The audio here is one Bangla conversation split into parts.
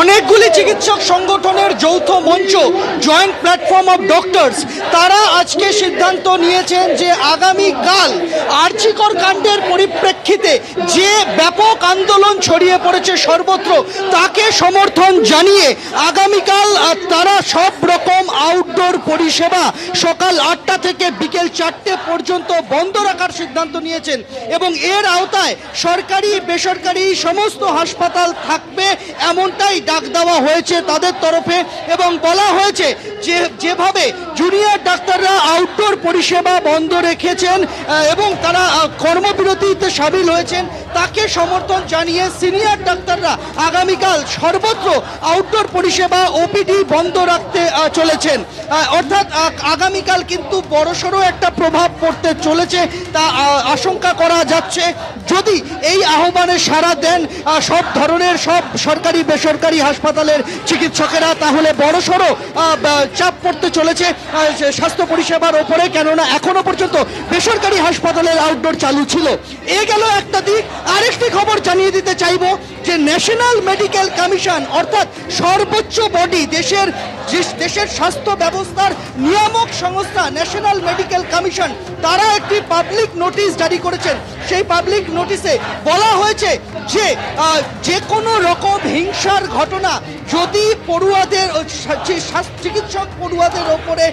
অনেকগুলি চিকিৎসক সংগঠনের যৌথ মঞ্চ জয়েন্ট প্ল্যাটফর্ম অফ ডক্টরস তারা আজকে সিদ্ধান্ত নিয়েছেন যে আগামীকাল আরজিকর কাণ্ডের পরিপ্রেক্ষিতে যে ব্যাপক আন্দোলন ছড়িয়ে পড়েছে সর্বত্র তাকে সমর্থন জানিয়ে আগামীকাল তারা সব রকম আউটডোর পরিষেবা সকাল 8টা থেকে বিকেল 4টে পর্যন্ত বন্ধ রাখার সিদ্ধান্ত নিয়েছেন এবং এর আওতায় সরকারি বেসরকারি সমস্ত হাসপাতাল থাকবে এমনটাই ডাক দেওয়া হয়েছে তাদের তরফে এবং বলা হয়েছে যে যেভাবে জুনিয়র ডাক্তাররা আউটডোর পরিষেবা বন্ধ রেখেছেন এবং তারা কর্মবিরতিতে সামিল হয়েছেন তাকে সমর্থন জানিয়ে সিনিয়র ডাক্তাররা আগামীকাল সর্বত্র আউটডোর পরিষেবা ওপিডি বন্ধ রাখতে চলেছেন অর্থাৎ আগামীকাল কিন্তু বড়সড় একটা প্রভাব পড়তে চলেছে তা আশঙ্কা করা যাচ্ছে যদি এই আহ্বানে সাড়া দেন সব ধরনের সব সরকারি বেসরকারি হাসপাতালের চিকিৎসকেরা তাহলে বড়সড় চাপ পড়তে চলেছে স্বাস্থ্য পরিষেবার ওপরে কেননা এখনো পর্যন্ত বেসরকারি হাসপাতালের আউটডোর চালু ছিল এ গেল একটা দিক আরেকটি খবর জানিয়ে দিতে চাইব যে ন্যাশনাল মেডিকেল কমিশন অর্থাৎ সর্বোচ্চ বডি দেশের স্বাস্থ্য ব্যবস্থার নিয়ামক সংস্থা ন্যাশনাল মেডিকেল কমিশন তারা একটি পাবলিক নোটিশ জারি করেছেন সেই পাবলিক নোটিশে বলা হয়েছে যে কোনো রকম হিংসার ঘটনা যদি পড়ুয়াদের চিকিৎসক পড়ুয়াদের ওপরে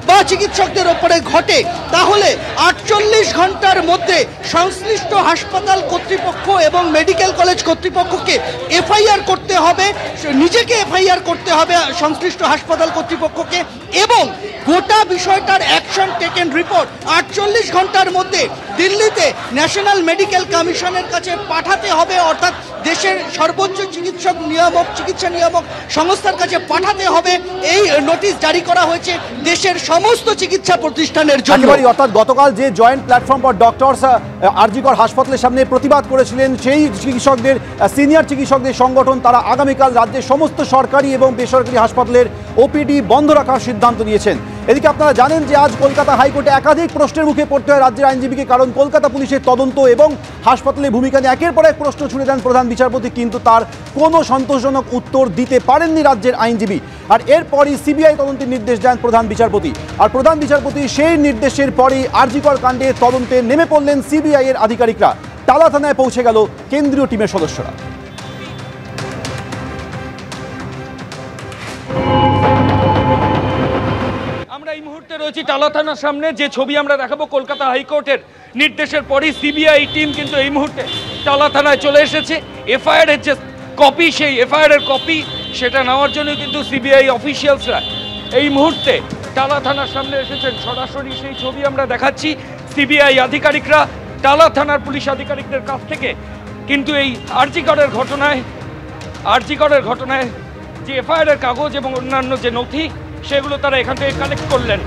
বা চিকিৎসকদের ওপরে ঘটে তাহলে 48 ঘন্টার মধ্যে সংশ্লিষ্ট হাসপাতাল কর্তৃপক্ষ এবং মেডিকেল কলেজ কর্তৃপক্ষকে এফআইআর করতে হবে নিজেকে এফআইআর করতে হবে সংশ্লিষ্ট হাসপাতাল কর্তৃপক্ষকে এবং গোটা বিষয়টার অ্যাকশন টেকেন রিপোর্ট 48 ঘন্টার মধ্যে দিল্লিতে ন্যাশনাল মেডিকেল কমিশনের কাছে পাঠাতে হবে অর্থাৎ দেশের সর্বোচ্চ চিকিৎসা নিয়ামক সংস্থার কাছে পাঠাতে হবে এই নোটিশ জারি করা হয়েছে দেশের সমস্ত চিকিৎসা প্রতিষ্ঠানের জন্য অর্থাৎ গতকাল যে joint platform for doctors RG Kar হাসপাতালের সামনে প্রতিবাদ করেছিলেন সেই চিকিৎসকদের সিনিয়র চিকিৎসকদের সংগঠন তারা আগামীকাল রাজ্যের সমস্ত সরকারি এবং বেসরকারি হাসপাতালের ওপিডি বন্ধ রাখার সিদ্ধান্ত নিয়েছেন এদিকে আপনারা জানেন যে আজ কলকাতা হাইকোর্টে একাধিক প্রশ্নের মুখে পড়তে হয় রাজ্যের আইনজীবীকে কারণ কলকাতা পুলিশের তদন্ত এবং হাসপাতালের ভূমিকা নিয়ে একের পর এক প্রশ্ন ছুড়ে দেন প্রধান বিচারপতি কিন্তু তার কোনো সন্তোষজনক উত্তর দিতে পারেননি রাজ্যের আইনজীবী আর এরপরই সিবিআই তদন্তের নির্দেশ দেন প্রধান বিচারপতি আর প্রধান বিচারপতি সেই নির্দেশের পরই আরজিকর কাণ্ডে তদন্তে নেমে পড়লেন সিবিআই এর আধিকারিকরা টালা থানায় পৌঁছে গেল কেন্দ্রীয় টিমের সদস্যরা আমরা এই মুহূর্তে রয়েছি টালা থানার সামনে যে ছবি আমরা দেখাবো কলকাতা হাইকোর্টের নির্দেশের পরই সিবিআই টিম কিন্তু এই মুহূর্তে টালা থানায় চলে এসেছে এফআইআর এর যে কপি সেই এফআইআর এর কপি সেটা নেওয়ার জন্য কিন্তু সিবিআই অফিসিয়ালসরা এই মুহূর্তে টালা থানার সামনে এসেছেন সরাসরি সেই ছবি আমরা দেখাচ্ছি সিবিআই আধিকারিকরা টালা থানার পুলিশ আধিকারিকদের কাছ থেকে কিন্তু এই আরজিকরের ঘটনায় যে এফআইআর এর কাগজ এবং অন্যান্য যে নথি সেগুলো তারা এখান থেকে কালেক্ট করলেন।